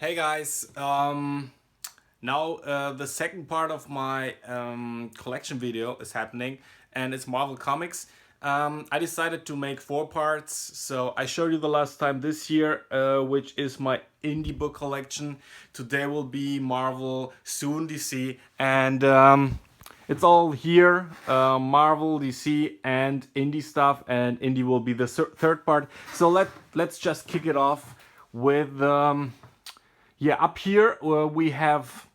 Hey guys, now the second part of my collection video is happening, and it's Marvel Comics. I decided to make 4 parts, so I showed you the last time this year, which is my indie book collection. Today will be Marvel, soon DC, and it's all here, Marvel, DC, and indie stuff, and indie will be the third part. So let's just kick it off with yeah, up here we have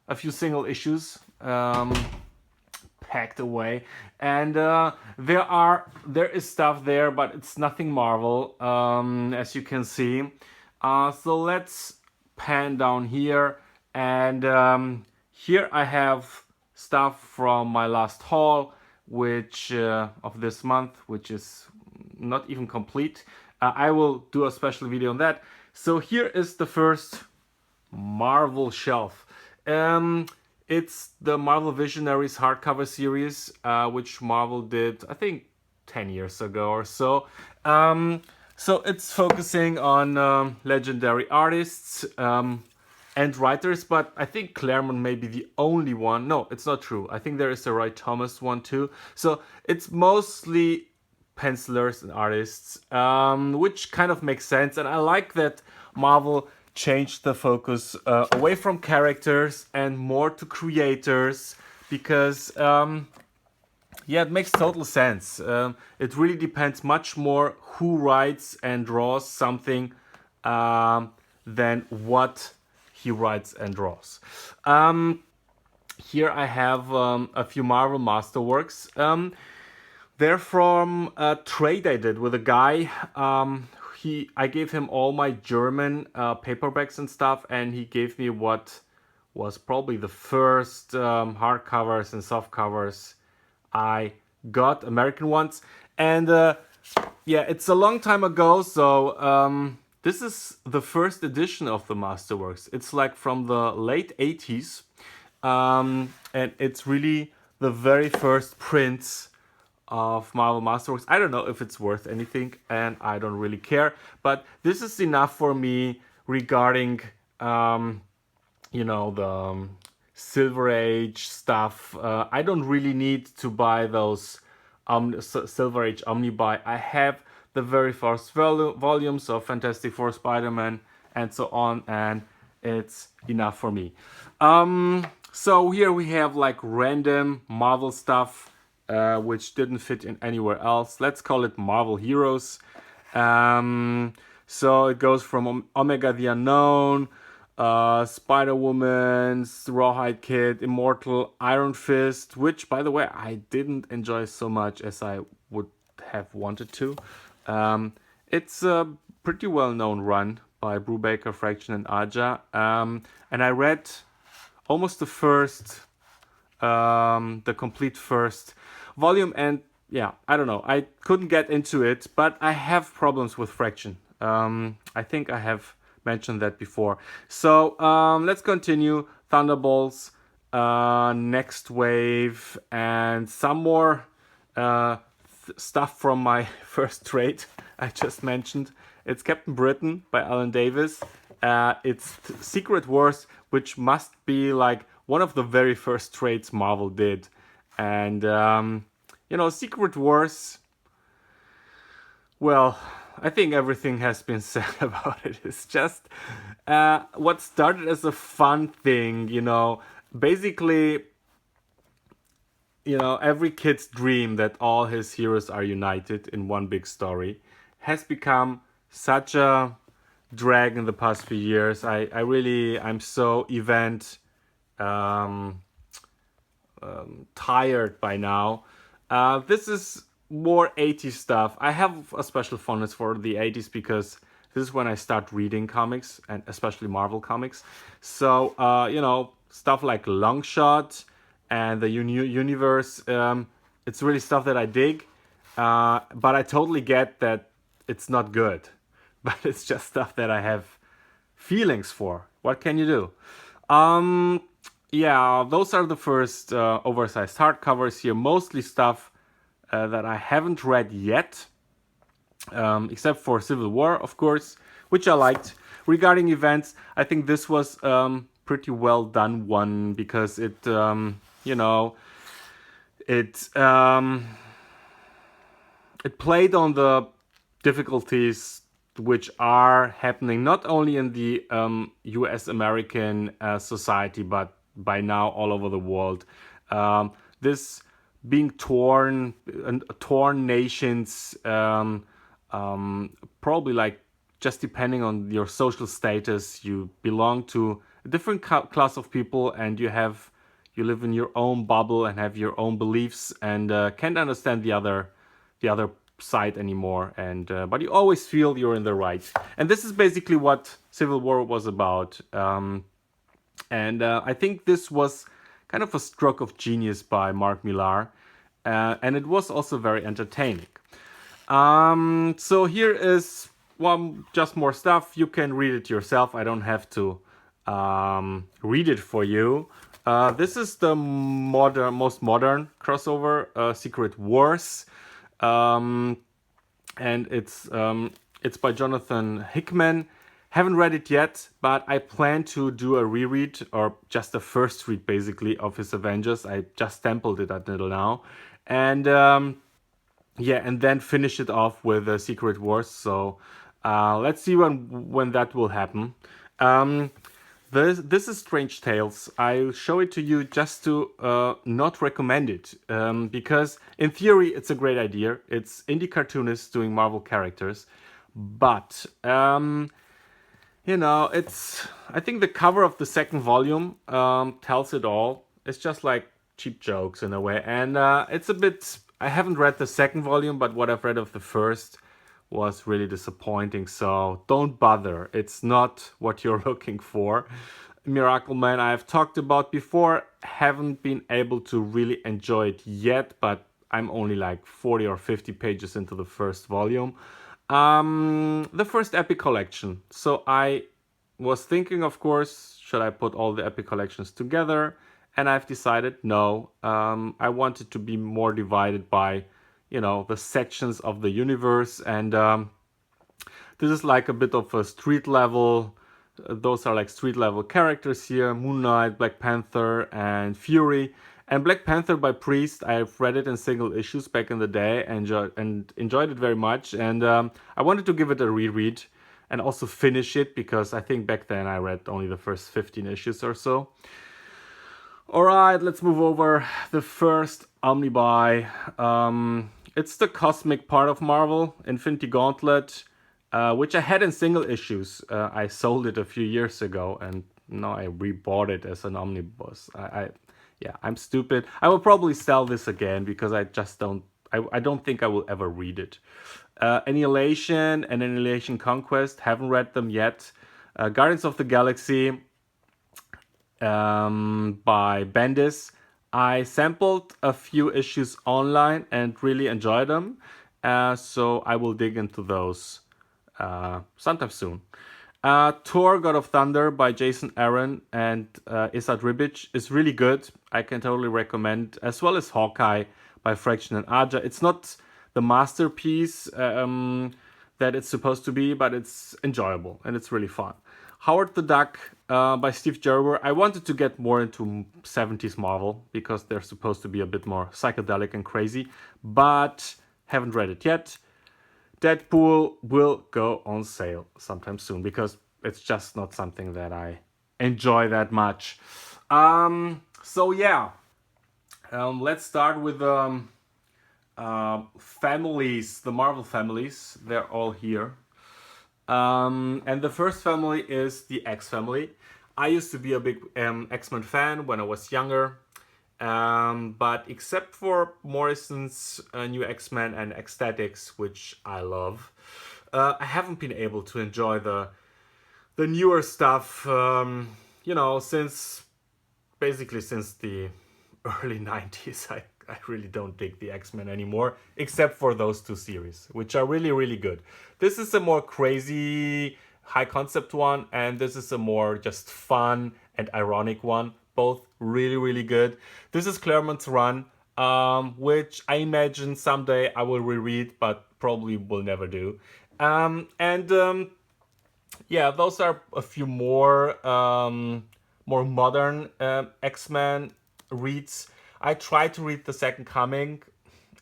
a few single issues packed away, and there is stuff there, but it's nothing Marvel, as you can see. So let's pan down here, and here I have stuff from my last haul, which of this month, which is not even complete. I will do a special video on that. So here is the first Marvel shelf. It's the Marvel Visionaries hardcover series, which Marvel did, I think, 10 years ago or so. So it's focusing on legendary artists and writers, but I think Claremont may be the only one. No, it's not true. I think there is a Roy Thomas one too. So it's mostly pencilers and artists, which kind of makes sense. And I like that Marvel changed the focus away from characters and more to creators, because yeah, it makes total sense. It really depends much more who writes and draws something than what he writes and draws. Here I have a few Marvel Masterworks. They're from a trade I did with a guy. I gave him all my German paperbacks and stuff, and he gave me what was probably the first hardcovers and softcovers I got, American ones. And yeah, it's a long time ago, so this is the first edition of the Masterworks. It's like from the late 80s, and it's really the very first prints of Marvel Masterworks. I don't know if it's worth anything, and I don't really care, but this is enough for me regarding you know, the Silver Age stuff. I don't really need to buy those Silver Age Omnibuy. I have the very first volumes of Fantastic Four, Spider-Man, and so on, and it's enough for me. So here we have like random Marvel stuff, which didn't fit in anywhere else. Let's call it Marvel Heroes. So it goes from Omega the Unknown, Spider-Woman, Rawhide Kid, Immortal, Iron Fist, which, by the way, I didn't enjoy so much as I would have wanted to. It's a pretty well-known run by Brubaker, Fraction, and Aja. And I read almost the complete first volume, and yeah, I don't know, I couldn't get into it, but I have problems with Fraction. I think I have mentioned that before. So let's continue. Thunderbolts, Next Wave, and some more stuff from my first trade I just mentioned. It's Captain Britain by Alan Davis. It's Secret Wars, which must be like one of the very first trades Marvel did. And, you know, Secret Wars, well, I think everything has been said about it. It's just what started as a fun thing, you know, basically, you know, every kid's dream that all his heroes are united in one big story has become such a drag in the past few years. I'm so tired by now. This is more 80s stuff. I have a special fondness for the 80s because this is when I start reading comics, and especially Marvel comics. So, you know, stuff like Longshot and the universe, it's really stuff that I dig. But I totally get that it's not good. But it's just stuff that I have feelings for. What can you do? Yeah, those are the first oversized hardcovers here. Mostly stuff that I haven't read yet, except for Civil War, of course, which I liked. regarding events, I think this was pretty well done one, because it, you know, it played on the difficulties which are happening not only in the US American society, but by now all over the world. This being torn nations, probably like, just depending on your social status, you belong to a different class of people, and you live in your own bubble and have your own beliefs, and can't understand the other side anymore, and but you always feel you're in the right. And this is basically what Civil War was about. And I think this was kind of a stroke of genius by Mark Millar, and it was also very entertaining. So here is just more stuff. You can read it yourself. I don't have to read it for you. This is the most modern crossover, Secret Wars, and it's by Jonathan Hickman. Haven't read it yet, but I plan to do a reread, or just a first read basically, of his Avengers. I just sampled it until now, and yeah, and then finish it off with Secret Wars. So let's see when that will happen. This is Strange Tales. I'll show it to you just to not recommend it, because in theory it's a great idea. It's indie cartoonists doing Marvel characters, but you know, I think the cover of the second volume tells it all. It's just like cheap jokes in a way, and it's a bit. I haven't read the second volume, but what I've read of the first was really disappointing. So don't bother. It's not what you're looking for. Miracle Man, I've talked about before. Haven't been able to really enjoy it yet, but I'm only like 40 or 50 pages into the first volume. The first Epic Collection. So I was thinking, of course, should I put all the Epic Collections together? And I've decided no. I want it to be more divided by, you know, the sections of the universe. And this is like a bit of a street level. Those are like street level characters here. Moon Knight, Black Panther, and Fury. And Black Panther by Priest, I've read it in single issues back in the day and enjoyed it very much. And I wanted to give it a reread and also finish it, because I think back then I read only the first 15 issues or so. Alright, let's move over. The first Omnibus. It's the cosmic part of Marvel, Infinity Gauntlet, which I had in single issues. I sold it a few years ago, and now I rebought it as an omnibus. Yeah, I'm stupid. I will probably sell this again, because I just don't. I don't think I will ever read it. Annihilation and Annihilation Conquest, haven't read them yet. Guardians of the Galaxy by Bendis. I sampled a few issues online and really enjoyed them. So I will dig into those sometime soon. Thor, God of Thunder by Jason Aaron and Esad Ribic is really good. I can totally recommend, as well as Hawkeye by Fraction and Aja. It's not the masterpiece that it's supposed to be, but it's enjoyable and it's really fun. Howard the Duck by Steve Gerber. I wanted to get more into 70s Marvel, because they're supposed to be a bit more psychedelic and crazy, but haven't read it yet. Deadpool will go on sale sometime soon, because it's just not something that I enjoy that much. So yeah, let's start with families, the Marvel families. They're all here. And the first family is the X family. I used to be a big X-Men fan when I was younger. But except for Morrison's new X-Men and Ecstatics, which I love, I haven't been able to enjoy the newer stuff, you know, since the early 90s. I really don't dig the X-Men anymore, except for those two series, which are really, really good. This is a more crazy, high concept one, and this is a more just fun and ironic one. Both really, really good. This is Claremont's run, which I imagine someday I will reread, but probably will never do. yeah, those are a few more modern X-Men reads. I tried to read the Second Coming.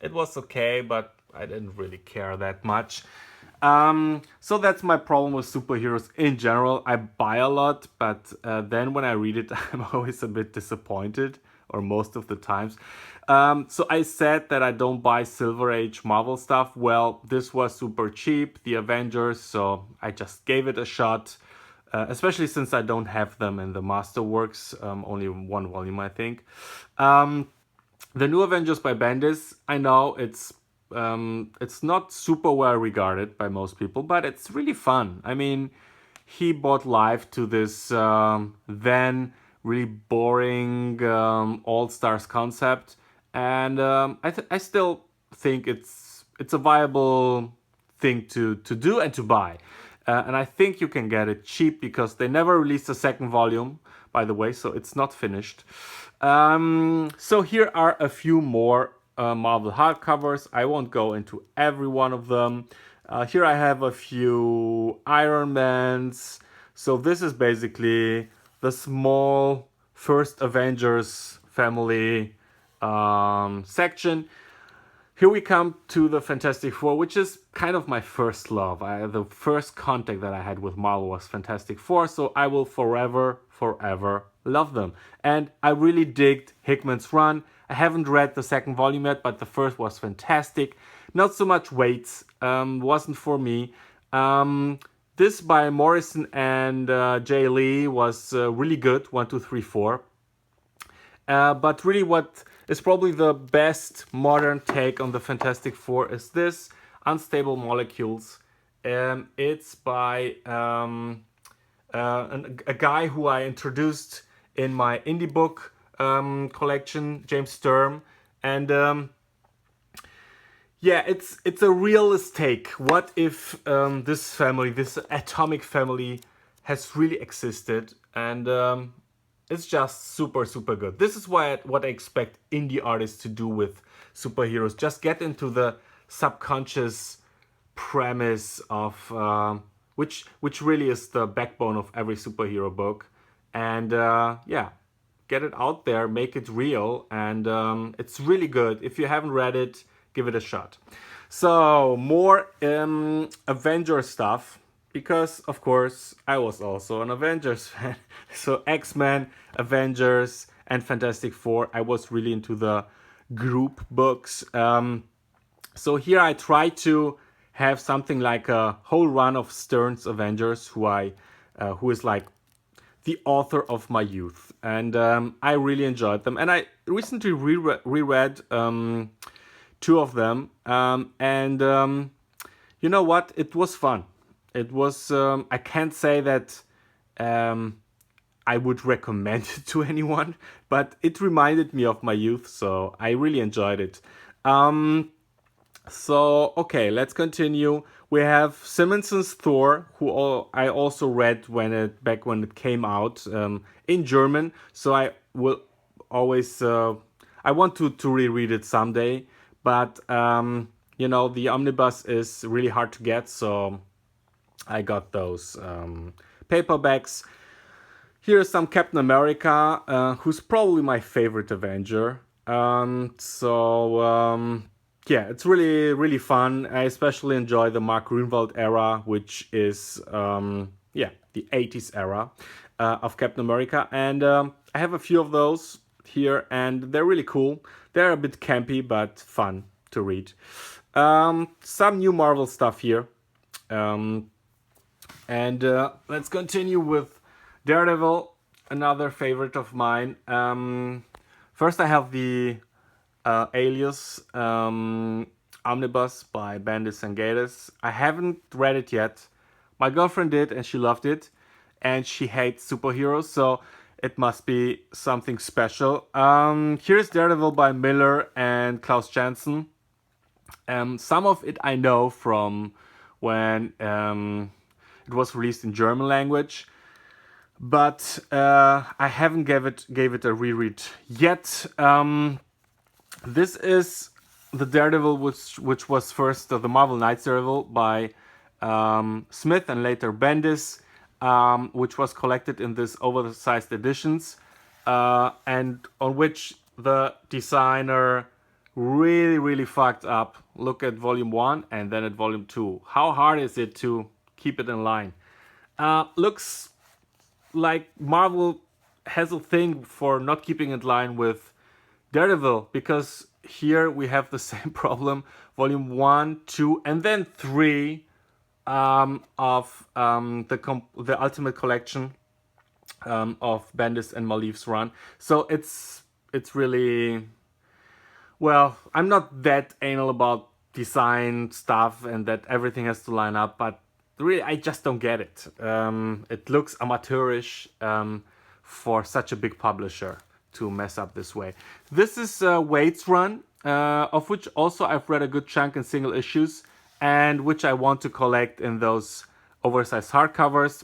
It was okay, but I didn't really care that much. So that's my problem with superheroes in general. I buy a lot, but then when I read it, I'm always a bit disappointed, or most of the times. So I said that I don't buy Silver Age Marvel stuff. Well, this was super cheap, the Avengers, so I just gave it a shot. Especially since I don't have them in the Masterworks, only one volume, I think. The new Avengers by Bendis, I know it's not super well regarded by most people, but it's really fun. I mean, he brought life to this then really boring All Stars concept, and I still think it's a viable thing to do and to buy. And I think you can get it cheap because they never released a second volume, by the way, so it's not finished. So here are a few more Marvel hardcovers. I won't go into every one of them. Here I have a few Iron Mans. So this is basically the small first Avengers family section. Here we come to the Fantastic Four, which is kind of my first love. The first contact that I had with Marvel was Fantastic Four, so I will forever love them. And I really digged Hickman's run. I haven't read the second volume yet, but the first was fantastic. Not so much weight, wasn't for me. This by Morrison and Jay Lee was really good, 1, 2, 3, 4. But really what is probably the best modern take on the Fantastic Four is this, Unstable Molecules. It's by a guy who I introduced in my indie book collection, James Sturm. And yeah, it's a realist take. What if this family, this atomic family, has really existed? And it's just super good. This is what I expect indie artists to do with superheroes. Just get into the subconscious premise of which really is the backbone of every superhero book, and yeah, get it out there, make it real, and it's really good. If you haven't read it, give it a shot. So more Avengers stuff, because of course I was also an Avengers fan. So X-Men, Avengers, and Fantastic Four, I was really into the group books. So here I try to have something like a whole run of Stern's Avengers, who is like the author of my youth, and I really enjoyed them. And I recently reread two of them, and you know what? It was fun. It was. I can't say that I would recommend it to anyone, but it reminded me of my youth, so I really enjoyed it. So okay, let's continue. We have Simonson's Thor, I also read back when it came out in German. So I will always I want to reread it someday, but you know, the Omnibus is really hard to get, so I got those paperbacks. Here's some Captain America, who's probably my favorite Avenger. Yeah, it's really fun. I especially enjoy the Mark Gruenwald era, which is yeah, the 80s era of Captain America. And I have a few of those here, and they're really cool. They're a bit campy, but fun to read. Some new Marvel stuff here. And let's continue with Daredevil, another favorite of mine. First I have the Alias Omnibus by Bendis and Gatiss. I haven't read it yet. My girlfriend did, and she loved it. And she hates superheroes, so it must be something special. Here's Daredevil by Millar and Klaus Janson. Some of it I know from when it was released in German language, but I haven't gave it a reread yet. This is the Daredevil which was first the Marvel Knights Daredevil by Smith and later Bendis, which was collected in this oversized editions, and on which the designer really fucked up. Look at volume 1 and then at volume 2. How hard is it to keep it in line? Looks like Marvel has a thing for not keeping in line with Daredevil, because here we have the same problem. Volume 1, 2, and then 3 of the Ultimate Collection of Bendis and Malif's run. So it's really, well, I'm not that anal about design stuff and that everything has to line up, but really I just don't get it. It looks amateurish for such a big publisher to mess up this way. This is Wade's run, of which also I've read a good chunk in single issues, and which I want to collect in those oversized hardcovers.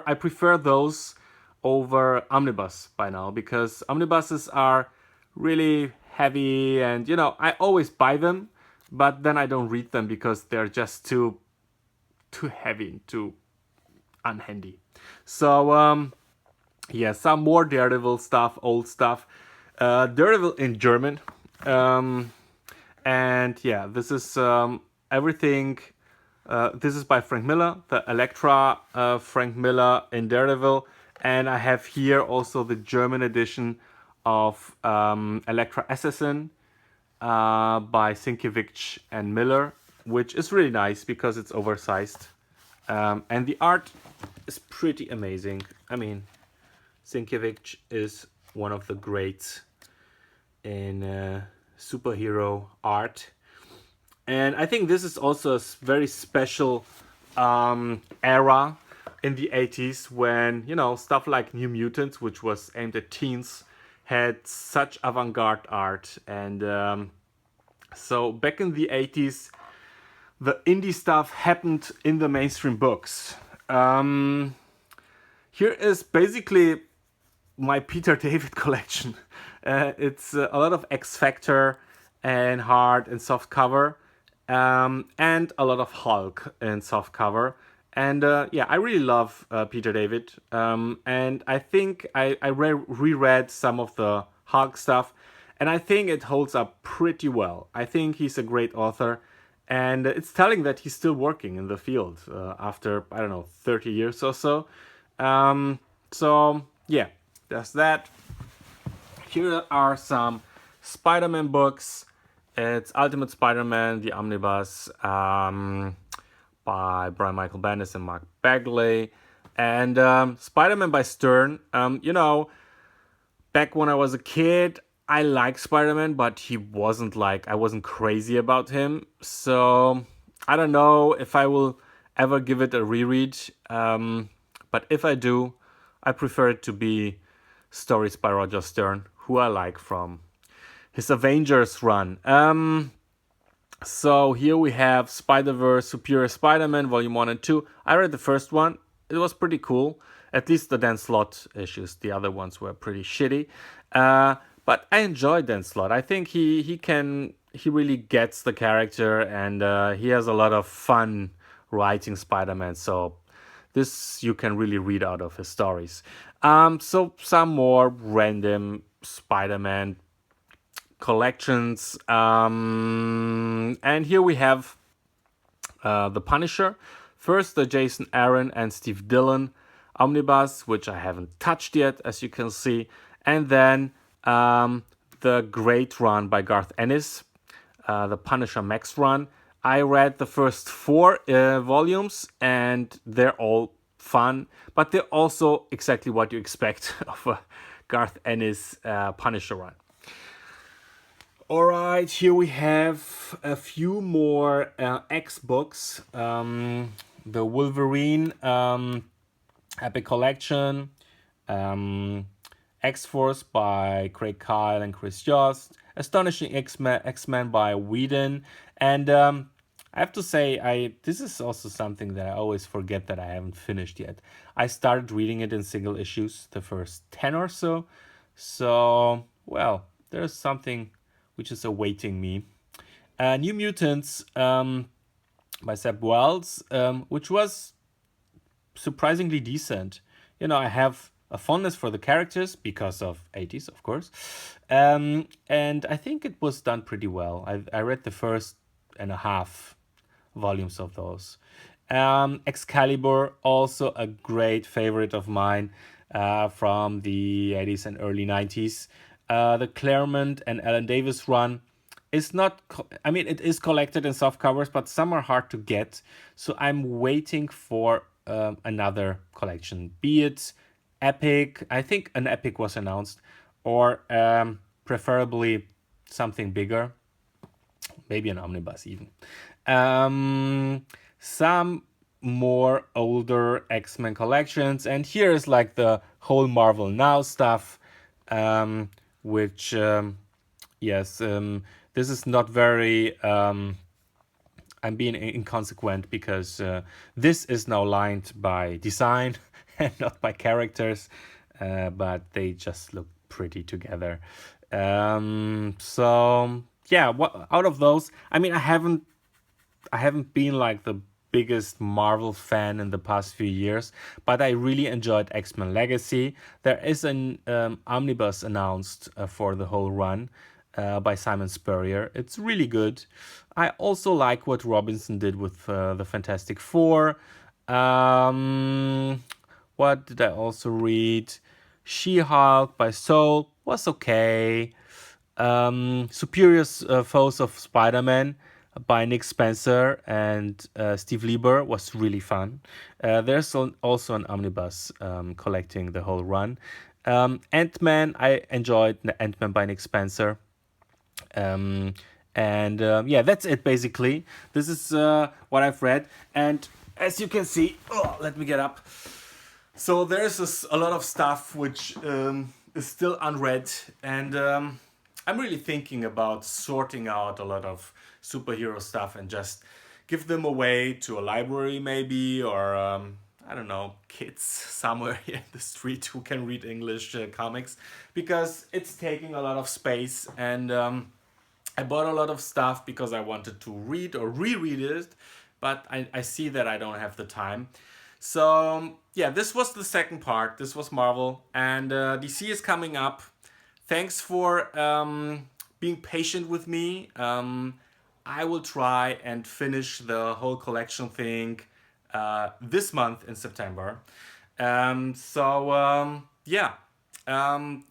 I prefer those over Omnibus by now, because omnibuses are really heavy, and you know, I always buy them, but then I don't read them because they're just too heavy and too unhandy. So yeah, some more Daredevil stuff, old stuff. Daredevil in German. And yeah, this is everything. This is by Frank Miller, the Elektra Frank Miller in Daredevil. And I have here also the German edition of Elektra Assassin by Sienkiewicz and Millar, which is really nice because it's oversized. And the art is pretty amazing. I mean, Sienkiewicz is one of the greats in superhero art. And I think this is also a very special era in the 80s when, you know, stuff like New Mutants, which was aimed at teens, had such avant-garde art. And so back in the 80s, the indie stuff happened in the mainstream books. Here is basically my Peter David collection. It's a lot of X Factor and hard and soft cover, and a lot of Hulk and soft cover. And yeah, I really love Peter David. And I think I reread some of the Hulk stuff, and I think it holds up pretty well. I think he's a great author, and it's telling that he's still working in the field after, I don't know, 30 years or so. So yeah, there's that. Here are some Spider-Man books. It's Ultimate Spider-Man, the Omnibus, by Brian Michael Bendis and Mark Bagley. And Spider-Man by Sturm. You know, back when I was a kid, I liked Spider-Man, but I wasn't crazy about him. So I don't know if I will ever give it a reread. But if I do, I prefer it to be stories by Roger Stern, who I like from his Avengers run. So here we have Spider-Verse Superior Spider-Man Volume 1 and 2. I read the first one. It was pretty cool. At least the Dan Slott issues. The other ones were pretty shitty. But I enjoyed Dan Slott. I think he really gets the character, and he has a lot of fun writing Spider-Man. So this you can really read out of his stories. So some more random Spider-Man collections. And here we have The Punisher. First, the Jason Aaron and Steve Dillon Omnibus, which I haven't touched yet, as you can see. And then the great run by Garth Ennis, the Punisher Max run. I read the first 4 volumes, and they're all fun, but they're also exactly what you expect of a Garth Ennis Punisher run. Alright, here we have a few more X books. The Wolverine Epic Collection, X-Force by Craig Kyle and Chris Yost, Astonishing X-Men by Whedon, and I have to say, this is also something that I always forget that I haven't finished yet. I started reading it in single issues, the first 10 or so. So, well, there's something which is awaiting me. New Mutants by Seb Wells, which was surprisingly decent. You know, I have a fondness for the characters because of 80s, of course. And I think it was done pretty well. I read the first and a half volumes of those. Excalibur, also a great favorite of mine from the 80s and early 90s. The Claremont and Alan Davis run is not, I mean, it is collected in soft covers, but some are hard to get. So I'm waiting for another collection, be it Epic. I think an Epic was announced, or preferably something bigger, maybe an omnibus even. Some more older X-Men collections, and here is like the whole Marvel Now stuff, which yes, this is not very I'm being inconsequent because this is now lined by design and not by characters, but they just look pretty together. So yeah, what out of those? I mean, I haven't been like the biggest Marvel fan in the past few years, but I really enjoyed X-Men Legacy. There is an omnibus announced for the whole run by Simon Spurrier. It's really good. I also like what Robinson did with the Fantastic Four. What did I also read? She-Hulk by Soul was okay. Superior Foes of Spider-Man by Nick Spencer and Steve Lieber was really fun. There's also an omnibus collecting the whole run. Ant-Man, I enjoyed Ant-Man by Nick Spencer. Yeah, that's it basically. This is what I've read. And as you can see, let me get up. So there's a lot of stuff which is still unread, and I'm really thinking about sorting out a lot of superhero stuff and just give them away to a library maybe, or I don't know, kids somewhere here in the street who can read English comics, because it's taking a lot of space. And I bought a lot of stuff because I wanted to read or reread it, but I see that I don't have the time. So yeah, this was the second part. This was Marvel, and DC is coming up. Thanks for being patient with me. I will try and finish the whole collection thing this month in September. Yeah,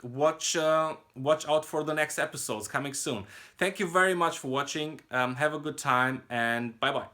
watch out for the next episodes coming soon. Thank you very much for watching. Have a good time, and bye bye.